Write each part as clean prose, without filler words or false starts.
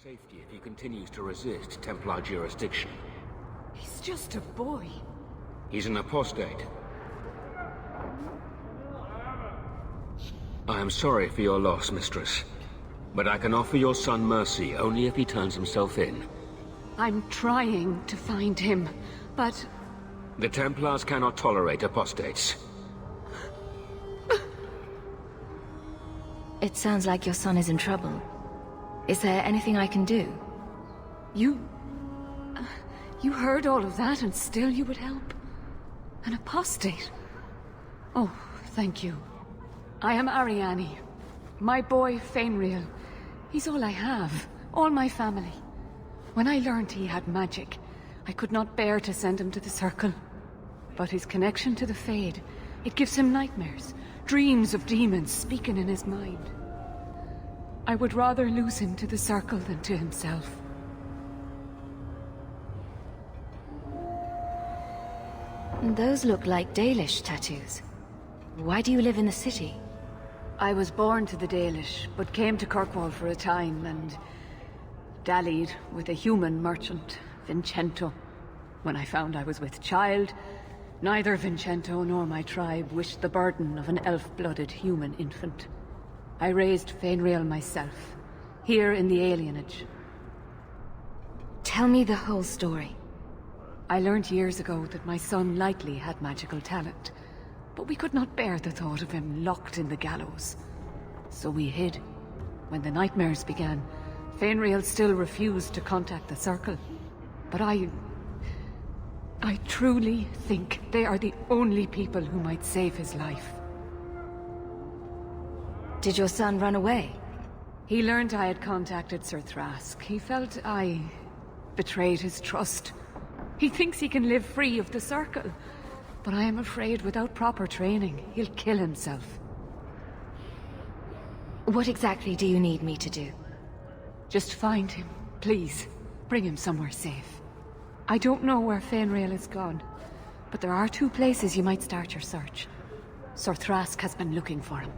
safety if he continues to resist Templar jurisdiction. He's just a boy. He's an apostate. I am sorry for your loss, mistress. But I can offer your son mercy only if he turns himself in. I'm trying to find him, but... The Templars cannot tolerate apostates. It sounds like your son is in trouble. Is there anything I can do? You heard all of that and still you would help? An apostate? Oh, thank you. I am Ariane. My boy, Fainriel. He's all I have. All my family. When I learned he had magic, I could not bear to send him to the Circle. But his connection to the Fade, it gives him nightmares. Dreams of demons speaking in his mind. I would rather lose him to the Circle than to himself. Those look like Dalish tattoos. Why do you live in the city? I was born to the Dalish, but came to Kirkwall for a time and dallied with a human merchant, Vincento. When I found I was with child, neither Vincento nor my tribe wished the burden of an elf-blooded human infant. I raised Fainriel myself, here in the Alienage. Tell me the whole story. I learned years ago that my son likely had magical talent, but we could not bear the thought of him locked in the gallows. So we hid. When the nightmares began, Fainriel still refused to contact the Circle. But I truly think they are the only people who might save his life. Did your son run away? He learned I had contacted Sir Thrask. He felt I betrayed his trust. He thinks he can live free of the Circle. But I am afraid without proper training, he'll kill himself. What exactly do you need me to do? Just find him, please. Bring him somewhere safe. I don't know where Fainriel is gone, but there are 2 places you might start your search. Sir Thrask has been looking for him.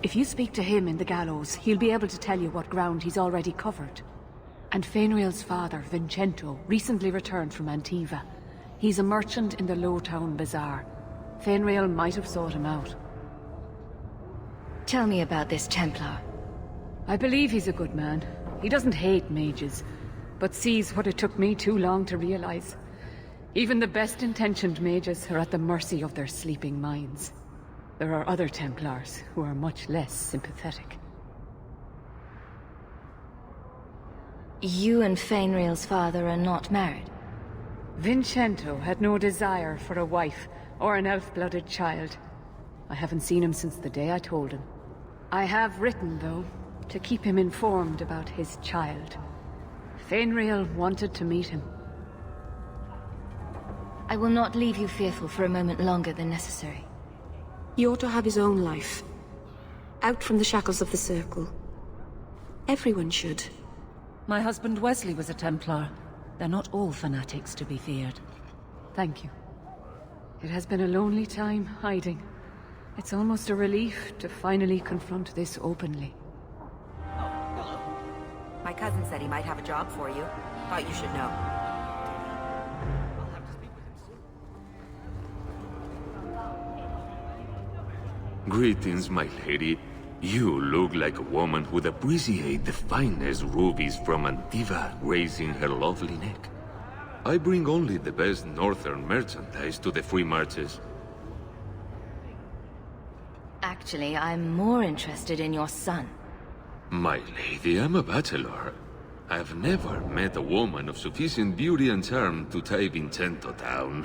If you speak to him in the gallows, he'll be able to tell you what ground he's already covered. And Fainriel's father, Vincento, recently returned from Antiva. He's a merchant in the Lowtown Bazaar. Fainriel might have sought him out. Tell me about this Templar. I believe he's a good man. He doesn't hate mages, but sees what it took me too long to realize. Even the best-intentioned mages are at the mercy of their sleeping minds. There are other Templars who are much less sympathetic. You and Fainriel's father are not married? Vincento had no desire for a wife or an elf-blooded child. I haven't seen him since the day I told him. I have written, though, to keep him informed about his child. Fainriel wanted to meet him. I will not leave you fearful for a moment longer than necessary. He ought to have his own life. Out from the shackles of the Circle. Everyone should. My husband Wesley was a Templar. They're not all fanatics to be feared. Thank you. It has been a lonely time hiding. It's almost a relief to finally confront this openly. My cousin said he might have a job for you. Thought you should know. I'll have to speak with him soon. Greetings, my lady. You look like a woman who'd appreciate the finest rubies from Antiva raising her lovely neck. I bring only the best northern merchandise to the free marches. Actually, I'm more interested in your son. My lady, I'm a bachelor. I've never met a woman of sufficient beauty and charm to tie Vincento down.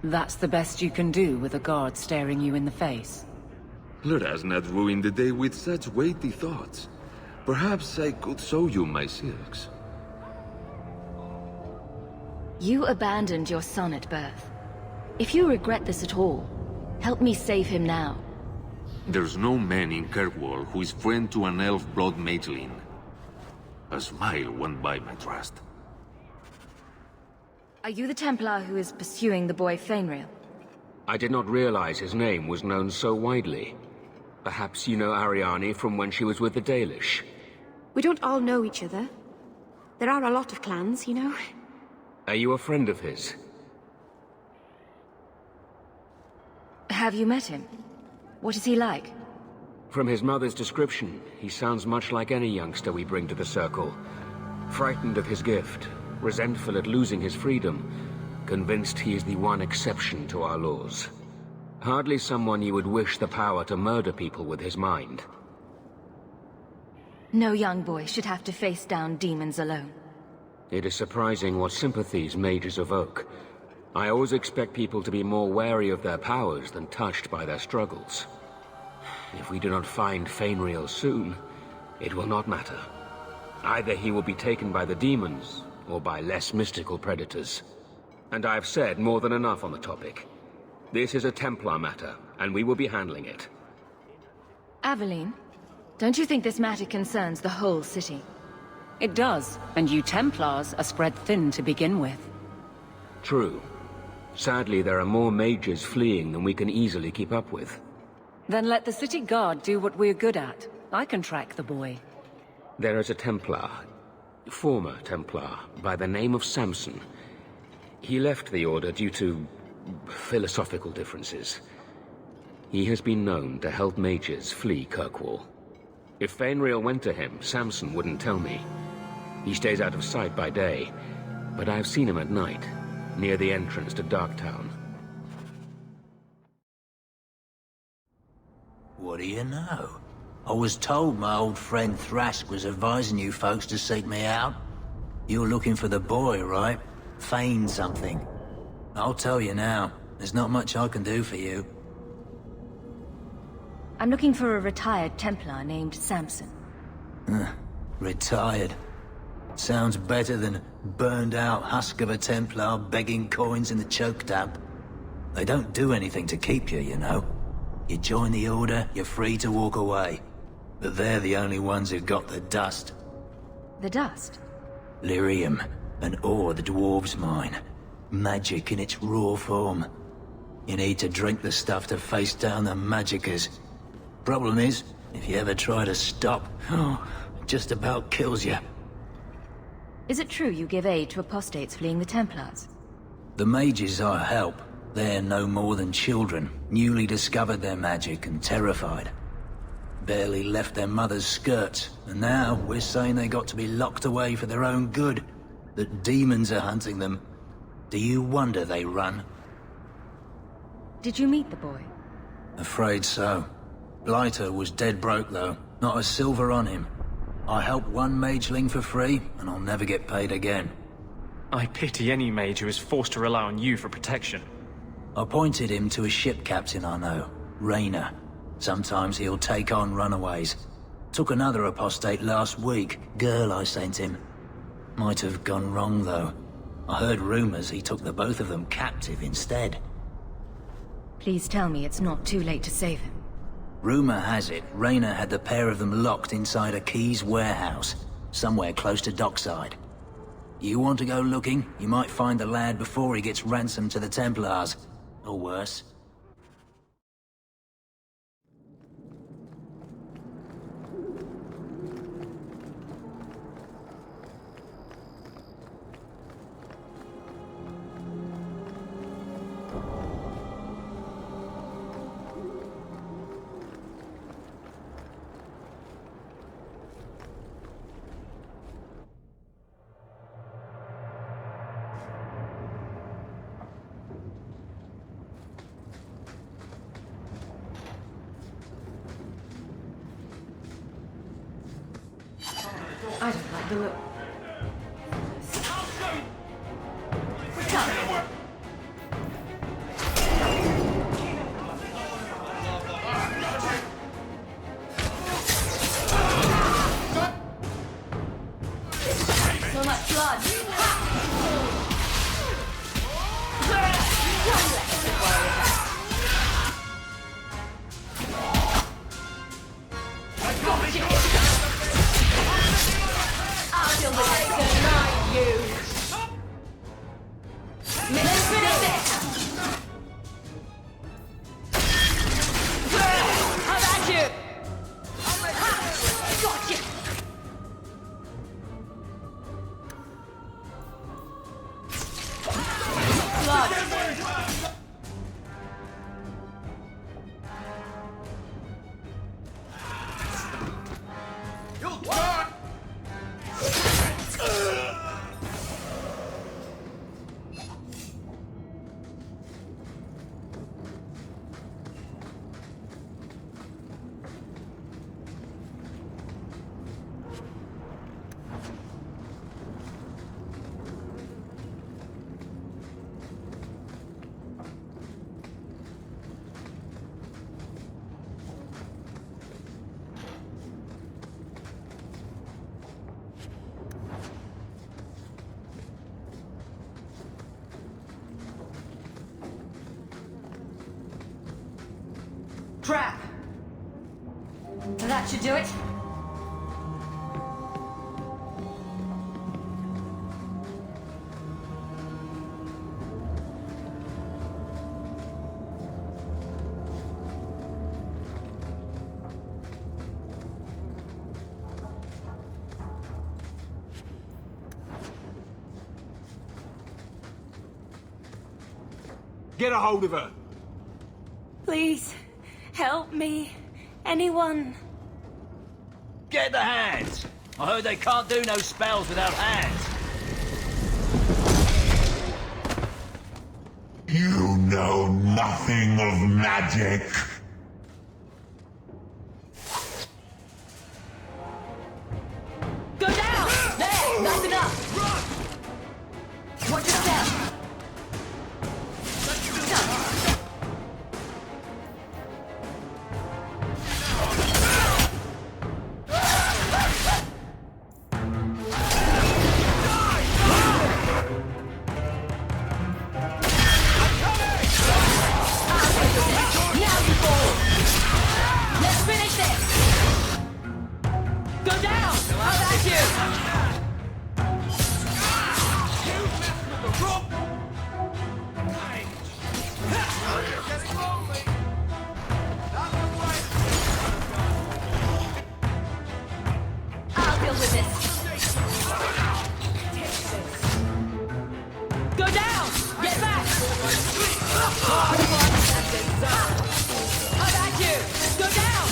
That's the best you can do with a guard staring you in the face. Let us not ruin the day with such weighty thoughts. Perhaps I could show you my silks. You abandoned your son at birth. If you regret this at all, help me save him now. There's no man in Kirkwall who is friend to an elf-blood mageling. A smile went by my trust. Are you the Templar who is pursuing the boy Fainriel? I did not realize his name was known so widely. Perhaps you know Ariane from when she was with the Dalish. We don't all know each other. There are a lot of clans, you know. Are you a friend of his? Have you met him? What is he like? From his mother's description, he sounds much like any youngster we bring to the Circle. Frightened of his gift, resentful at losing his freedom, convinced he is the one exception to our laws. Hardly someone you would wish the power to murder people with his mind. No young boy should have to face down demons alone. It is surprising what sympathies mages evoke. I always expect people to be more wary of their powers than touched by their struggles. If we do not find Fainriel soon, it will not matter. Either he will be taken by the demons, or by less mystical predators. And I have said more than enough on the topic. This is a Templar matter, and we will be handling it. Aveline, don't you think this matter concerns the whole city? It does, and you Templars are spread thin to begin with. True. Sadly, there are more mages fleeing than we can easily keep up with. Then let the city guard do what we're good at. I can track the boy. There is a Templar, former Templar, by the name of Samson. He left the Order due to philosophical differences. He has been known to help mages flee Kirkwall. If Fainriel went to him, Samson wouldn't tell me. He stays out of sight by day, but I have seen him at night, near the entrance to Darktown. What do you know? I was told my old friend Thrask was advising you folks to seek me out. You're looking for the boy, right? Feign something. I'll tell you now, there's not much I can do for you. I'm looking for a retired Templar named Samson. Retired. Sounds better than burned-out husk of a Templar begging coins in the choke damp. They don't do anything to keep you, you know. You join the Order, you're free to walk away. But they're the only ones who got the dust. The dust? Lyrium, an ore the dwarves mine. Magic in its raw form. You need to drink the stuff to face down the magicers. Problem is, if you ever try to stop, it just about kills you. Is it true you give aid to apostates fleeing the Templars? The mages I help, they're no more than children, newly discovered their magic and terrified. Barely left their mother's skirts, and now we're saying they got to be locked away for their own good. That demons are hunting them. Do you wonder they run? Did you meet the boy? Afraid so. Blighter was dead broke though, not a silver on him. I helped one mageling for free, and I'll never get paid again. I pity any mage who is forced to rely on you for protection. I pointed him to a ship captain I know, Rayner. Sometimes he'll take on runaways. Took another apostate last week, girl I sent him. Might have gone wrong though. I heard rumors he took the both of them captive instead. Please tell me it's not too late to save him. Rumor has it, Rayner had the pair of them locked inside a Keys warehouse, somewhere close to Dockside. You want to go looking? You might find the lad before he gets ransomed to the Templars. Or worse. I don't like the look. So much blood! I'll deal with it tonight, you! Crap! That should do it. Get a hold of her! Please, help me. Anyone. Get the hands! I heard they can't do no spells without hands. You know nothing of magic. Go down! There! That's enough! Watch your step! Let's finish this! Go down! How about you? I'll deal with this. Go down! Get back! How about you? Go down!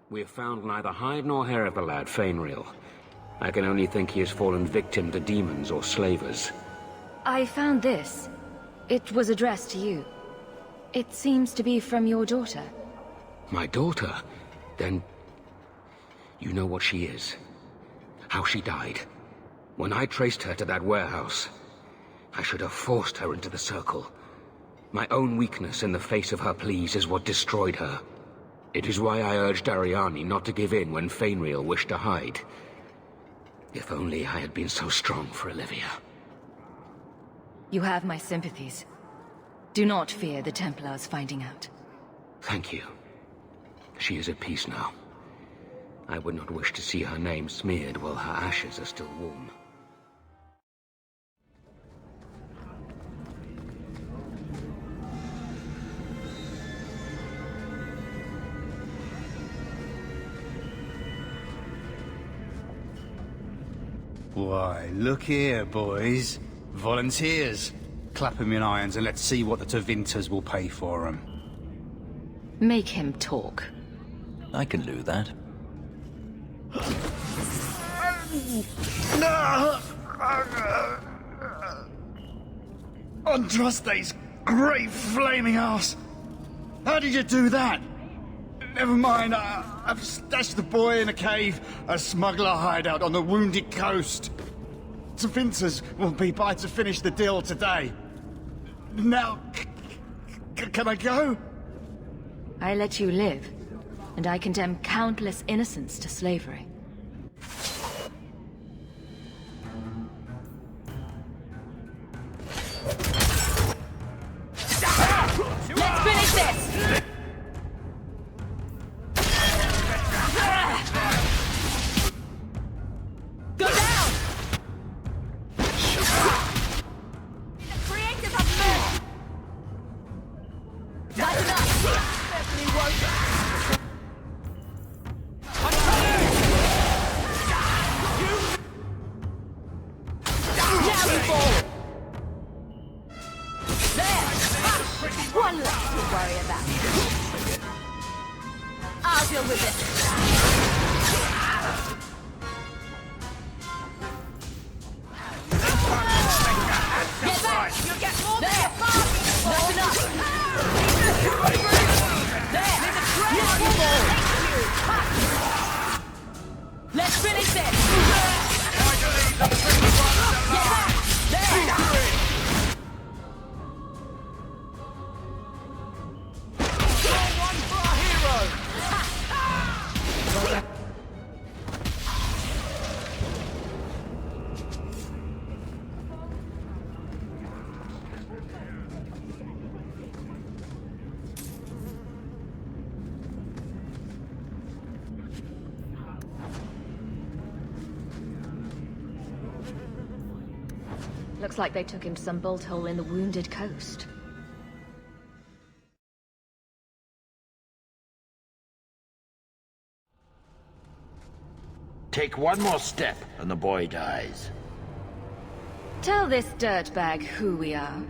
We have found neither hide nor hair of the lad, Fainreal. I can only think he has fallen victim to demons or slavers. I found this. It was addressed to you. It seems to be from your daughter. My daughter? Then... you know what she is. How she died. When I traced her to that warehouse, I should have forced her into the circle. My own weakness in the face of her pleas is what destroyed her. It is why I urged Ariane not to give in when Fainreal wished to hide. If only I had been so strong for Olivia. You have my sympathies. Do not fear the Templars finding out. Thank you. She is at peace now. I would not wish to see her name smeared while her ashes are still warm. Why, look here, boys. Volunteers. Clap 'em in irons and let's see what the Tevinters will pay for 'em. Make him talk. I can do that. Andraste's great flaming ass! How did you do that? Never mind, I've stashed the boy in a cave, a smuggler hideout on the Wounded Coast. Tevinters will be by to finish the deal today. Now, can I go? I let you live, and I condemn countless innocents to slavery. Let's finish this! worry about. I'll deal with this. Get back! You'll get more than your party! That's enough! There! Let's finish this! Get back! There! One for our hero! Looks like they took him to some bolt hole in the Wounded Coast. Take one more step, and the boy dies. Tell this dirtbag who we are.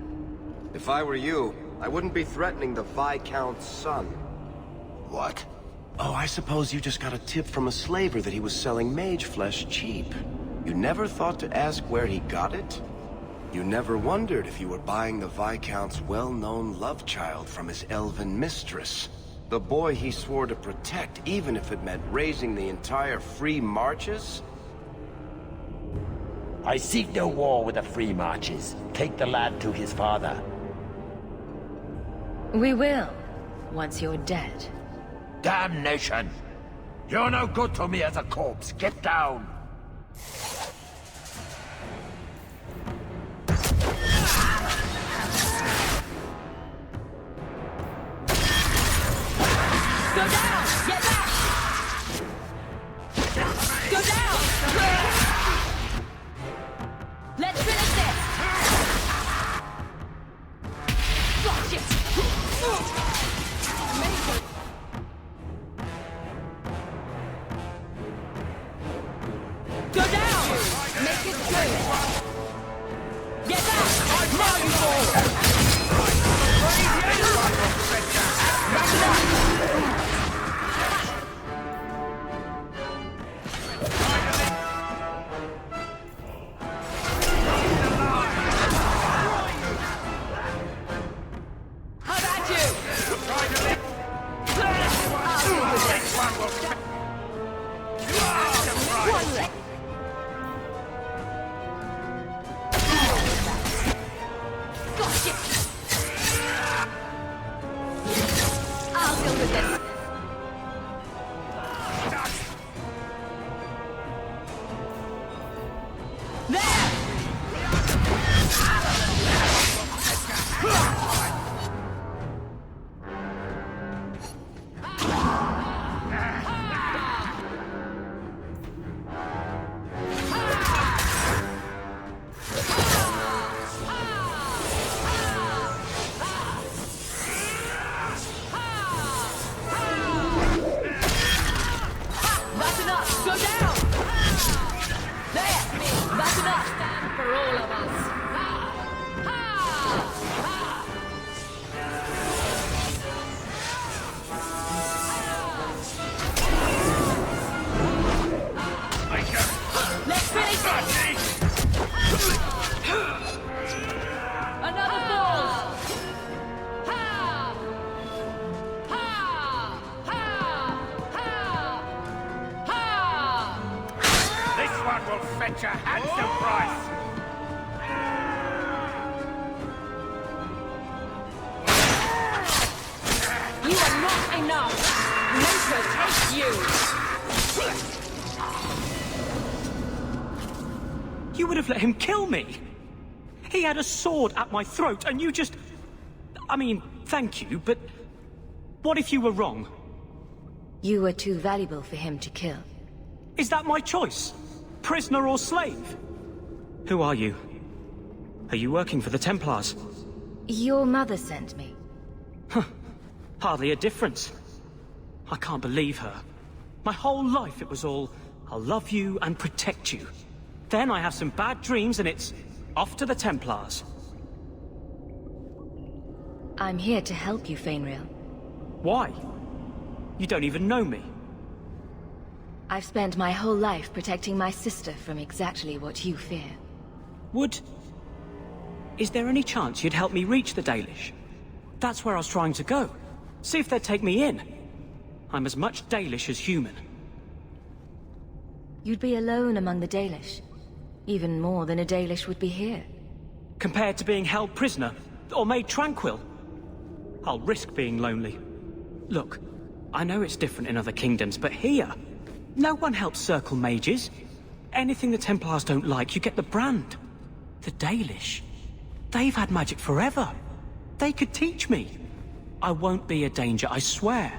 If I were you, I wouldn't be threatening the Viscount's son. What? Oh, I suppose you just got a tip from a slaver that he was selling mage flesh cheap. You never thought to ask where he got it? You never wondered if you were buying the Viscount's well-known love child from his elven mistress. The boy he swore to protect, even if it meant raising the entire Free Marches? I seek no war with the Free Marches. Take the lad to his father. We will, once you're dead. Damnation! You're no good to me as a corpse. Get down! Go down! Get back! Go down! Let's finish this! Watch it! Go down! Make it good! Get back! Now you fall! Wrap it up! Fetch a handsome price! You are not enough! Nature takes you! You would have let him kill me! He had a sword at my throat, and you just... I mean, thank you, but... what if you were wrong? You were too valuable for him to kill. Is that my choice? Prisoner or slave? Who are you? Are you working for the Templars? Your mother sent me. Huh. Hardly a difference. I can't believe her. My whole life it was all, I'll love you and protect you. Then I have some bad dreams and it's off to the Templars. I'm here to help you, Fainriel. Why? You don't even know me. I've spent my whole life protecting my sister from exactly what you fear. Is there any chance you'd help me reach the Dalish? That's where I was trying to go. See if they'd take me in. I'm as much Dalish as human. You'd be alone among the Dalish. Even more than a Dalish would be here. Compared to being held prisoner, or made tranquil. I'll risk being lonely. Look, I know it's different in other kingdoms, but here, no one helps circle mages. Anything the Templars don't like, you get the brand. The Dalish, they've had magic forever. They could teach me. I won't be a danger, I swear.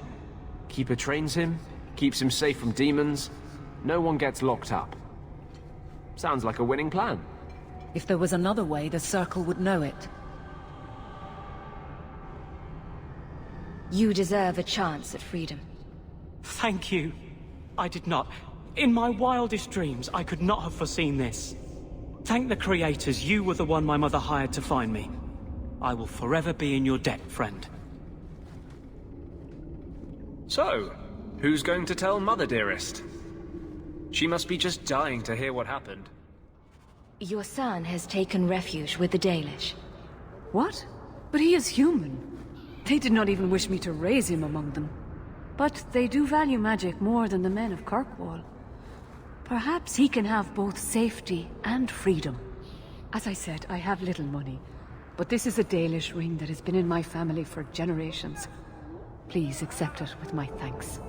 Keeper trains him, keeps him safe from demons. No one gets locked up. Sounds like a winning plan. If there was another way, the Circle would know it. You deserve a chance at freedom. Thank you. I did not. In my wildest dreams, I could not have foreseen this. Thank the creators, you were the one my mother hired to find me. I will forever be in your debt, friend. So, who's going to tell Mother Dearest? She must be just dying to hear what happened. Your son has taken refuge with the Dalish. What? But he is human. They did not even wish me to raise him among them. But they do value magic more than the men of Kirkwall. Perhaps he can have both safety and freedom. As I said, I have little money, but this is a Dalish ring that has been in my family for generations. Please accept it with my thanks.